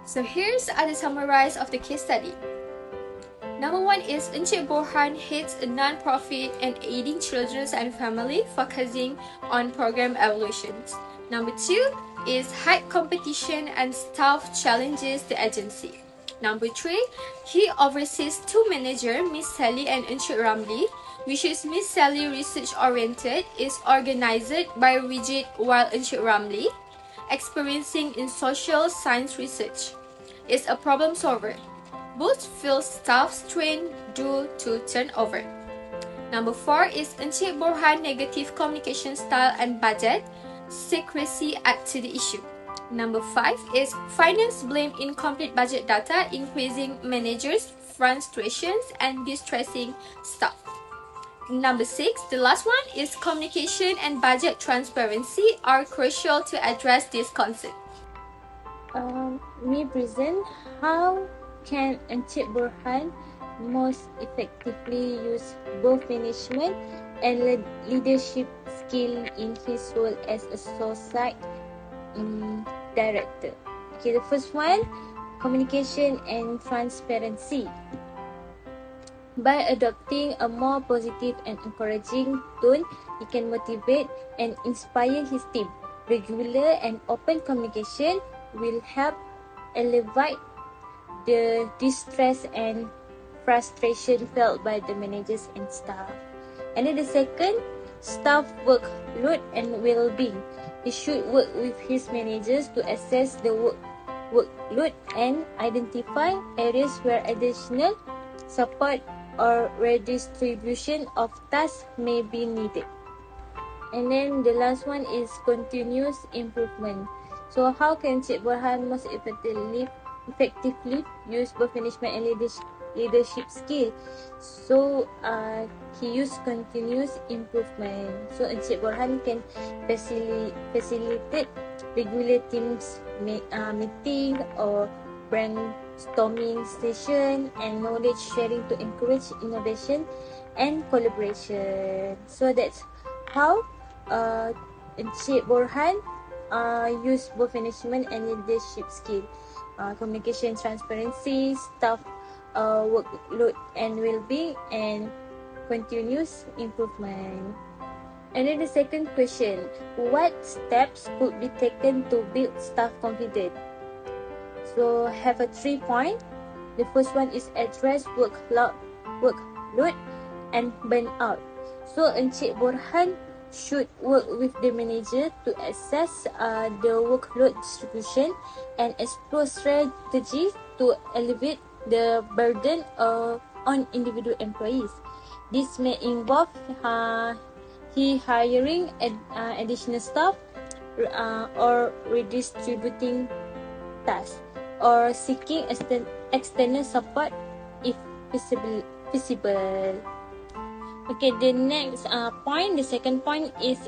So here's the summarize of the case study. Number 1 is Encik Borhan heads a non-profit and aiding children and family focusing on program evaluations. Number 2 is height competition and staff challenges the agency. Number 3, he oversees 2 managers, Miss Sally and Encik Ramli, which is Miss Sally research-oriented, is organized by rigid while Encik Ramli, experiencing in social science research, is a problem solver. Both feel staff strain due to turnover. Number 4 is Encik Borhan negative communication style and budget, secrecy add to the issue. Number 5 is finance blame incomplete budget data, increasing managers' frustrations and distressing staff. Number 6, the last one is communication and budget transparency are crucial to address this concern. We present how can Encik Borhan most effectively use both management and leadership skill in his role as a society director. Okay, the first one, communication and transparency. By adopting a more positive and encouraging tone, he can motivate and inspire his team. Regular and open communication will help alleviate the distress and frustration felt by the managers and staff. And then the second, staff workload and well-being. He should work with his managers to assess the workload and identify areas where additional support or redistribution of tasks may be needed. And then the last one is continuous improvement. So how can Encik Borhan most effectively use both management and leadership skill? So he use continuous improvement. So Encik Borhan can facilitate regular teams meeting or brainstorming session and knowledge sharing to encourage innovation and collaboration. So that's how Encik Borhan use both management and leadership skill. Communication, transparency, staff workload and well-being, and continuous improvement. And then the second question, what steps could be taken to build staff confidence? So have a 3 point. The first one is address workload and burnout. So Encik Borhan should work with the manager to assess the workload distribution and explore strategies to alleviate the burden on individual employees. This may involve hiring additional staff or redistributing tasks or seeking external support if feasible. Okay, the next point, the second point is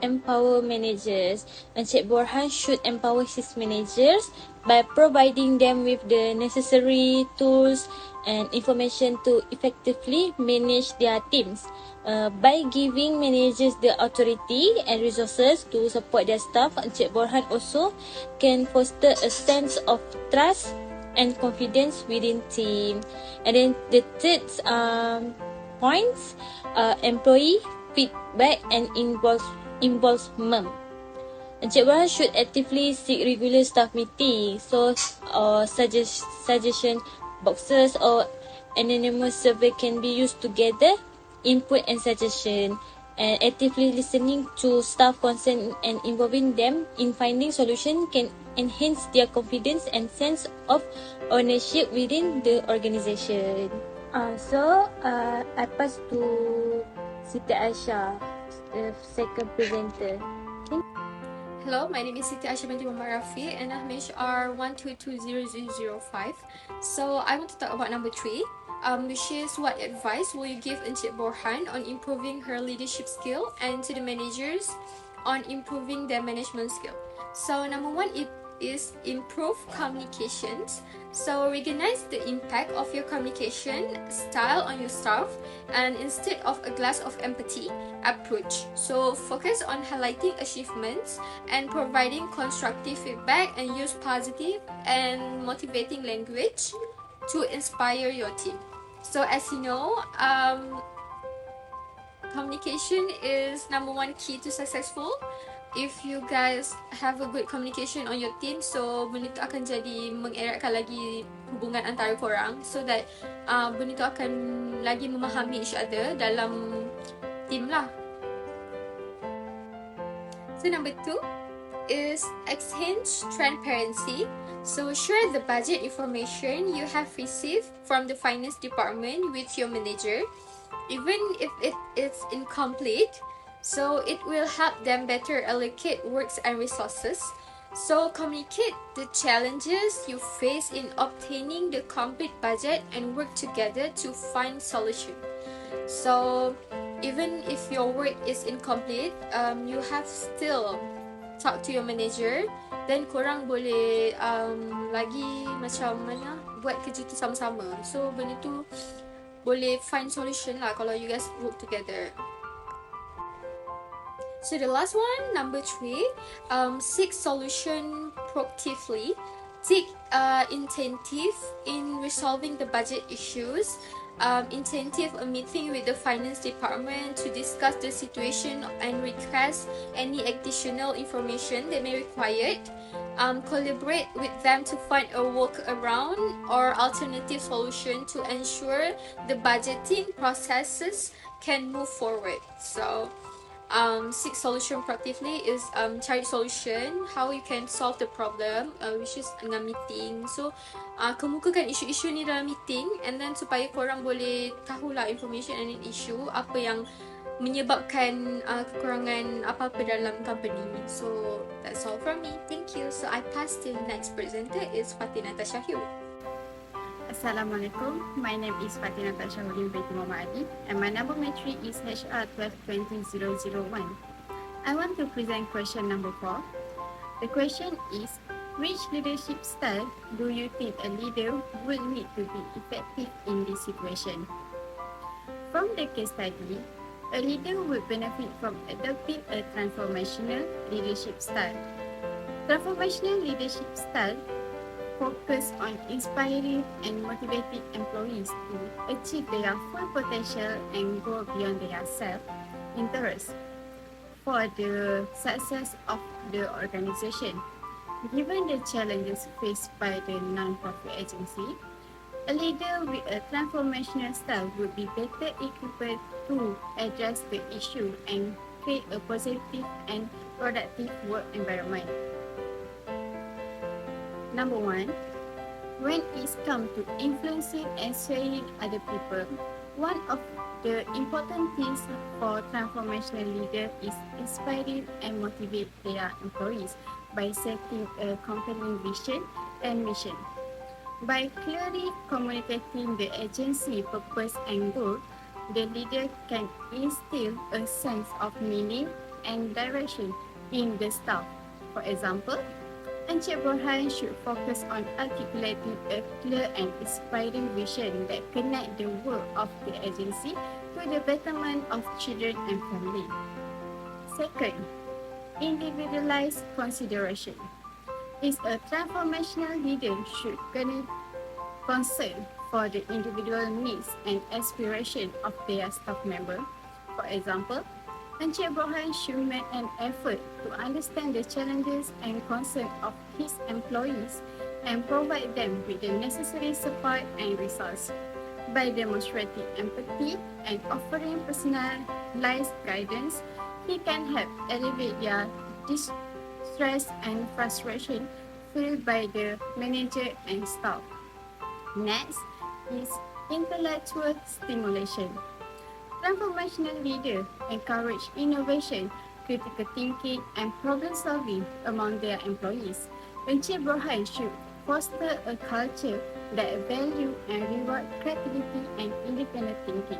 empower managers. Encik Borhan should empower his managers by providing them with the necessary tools and information to effectively manage their teams. By giving managers the authority and resources to support their staff, Encik Borhan also can foster a sense of trust and confidence within team. And then the third points, employee feedback and involvement. Encik Borhan should actively seek regular staff meetings, so suggestion boxes or anonymous survey can be used to gather input and suggestion, and actively listening to staff concern and involving them in finding solution can enhance their confidence and sense of ownership within the organisation. So I pass to Siti Aisyah, the second presenter. Hello, my name is Siti Aisyah Binti Raffi and I'm HR 1220005. So I want to talk about number 3, which is what advice will you give Encik Borhan on improving her leadership skill and to the managers on improving their management skill. So number 1 is improve communications. So recognize the impact of your communication style on your staff, and instead of a glass of empathy approach. So focus on highlighting achievements and providing constructive feedback, and use positive and motivating language to inspire your team. So as you know, communication is number one key to successful. If you guys have a good communication on your team, so benda tu akan jadi mengeratkan lagi hubungan antara korang, so that benda tu akan lagi memahami each other dalam team lah. So number 2 is exchange transparency. So share the budget information you have received from the finance department with your manager, even if it is incomplete. So it will help them better allocate works and resources. So communicate the challenges you face in obtaining the complete budget and work together to find solution. So even if your work is incomplete, you have still talk to your manager, then korang boleh lagi macam mana buat kerja tu sama-sama. So benda tu boleh find solution lah kalau you guys work together. So the last one, number 3, seek solution proactively. Take incentive in resolving the budget issues. Incentive a meeting with the finance department to discuss the situation and request any additional information they may require. Collaborate with them to find a workaround or alternative solution to ensure the budgeting processes can move forward. So seek solution proactively is cari solution how you can solve the problem, which is dengan meeting. So kemukakan isu-isu ni dalam meeting, and then supaya korang boleh tahulah information and issue apa yang menyebabkan kekurangan apa-apa dalam company. So that's all from me. Thank you. So I pass to the next presenter is Faten Natasya. Assalamualaikum. My name is Faten Natasya Binti and my number matric is HR 122001. I want to present question number 4. The question is, which leadership style do you think a leader will need to be effective in this situation? From the case study, a leader will benefit from adopting a transformational leadership style. Transformational leadership style focus on inspiring and motivating employees to achieve their full potential and go beyond their self-interest for the success of the organization. Given the challenges faced by the non-profit agency, a leader with a transformational style would be better equipped to address the issue and create a positive and productive work environment. Number 1, when it comes to influencing and swaying other people, one of the important things for transformational leader is inspiring and motivate their employees by setting a compelling vision and mission. By clearly communicating the agency purpose and goal, the leader can instill a sense of meaning and direction in the staff. For example, Encik Borhan should focus on articulating a clear and inspiring vision that connect the work of the agency to the betterment of children and family. Second, individualized consideration. Is a transformational leader should concern for the individual needs and aspiration of their staff member. For example, Encik Borhan should make an effort to understand the challenges and concerns of his employees and provide them with the necessary support and resources. By demonstrating empathy and offering personalized guidance, he can help alleviate their distress and frustration felt by the manager and staff. Next is intellectual stimulation. Transformational leaders encourage innovation, critical thinking, and problem solving among their employees. Encik Borhan should foster a culture that value and reward creativity and independent thinking.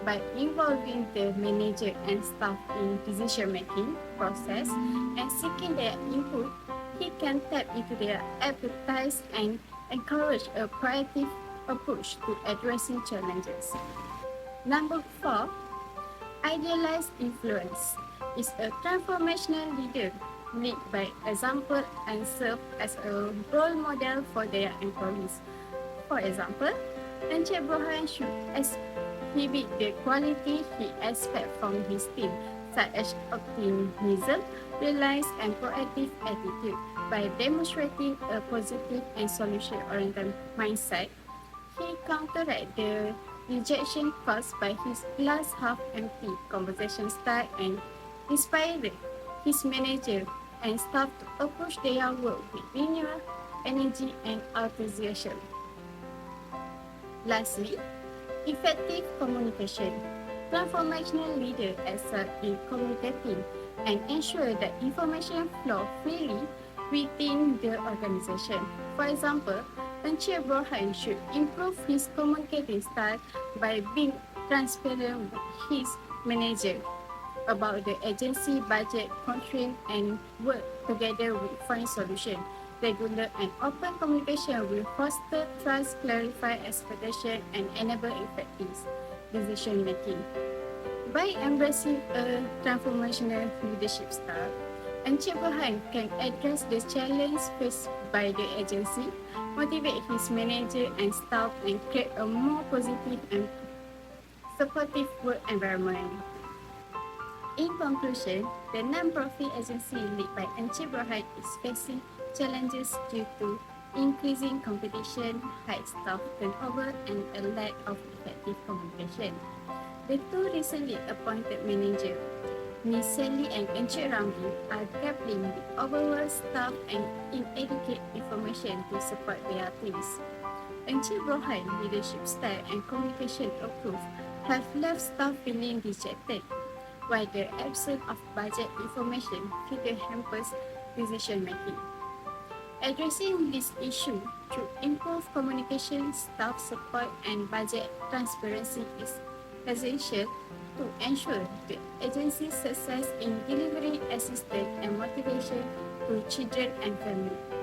By involving the manager and staff in decision-making process and seeking their input, he can tap into their expertise and encourage a proactive approach to addressing challenges. Number 4, idealized influence is a transformational leader lead by example and serve as a role model for their employees. For example, Encik Burhan should exhibit the quality he expects from his team, such as optimism, reliance, and proactive attitude. By demonstrating a positive and solution-oriented mindset, he counteracts the rejection caused by his glass half-empty conversation style and inspired his manager and staff to approach their work with renewal, energy, and enthusiasm. Lastly, effective communication. Transformational leaders excel in communicating and ensure that information flow freely within the organization. For example, Encik Burhan should improve his communicating style by being transparent with his manager about the agency budget constraint and work together with find solution. Regular and open communication will foster trust, clarify expectation, and enable effective decision making. By embracing a transformational leadership style, Encik Burhan can address the challenge faced by the agency, motivate his manager and staff, and create a more positive and supportive work environment. In conclusion, the non-profit agency led by Encik Burhan is facing challenges due to increasing competition, high staff turnover, and a lack of effective communication. The two recently appointed managers, Ms. Sally and Encik Ramli, are grappling with overworked staff and inadequate information to support their teams. Encik Burhan leadership style and communication approach have left staff feeling dejected, while the absence of budget information further hampers decision making. Addressing this issue through improved communication, staff support, and budget transparency is essential to ensure the agency's success in delivering assistance and motivation to children and families.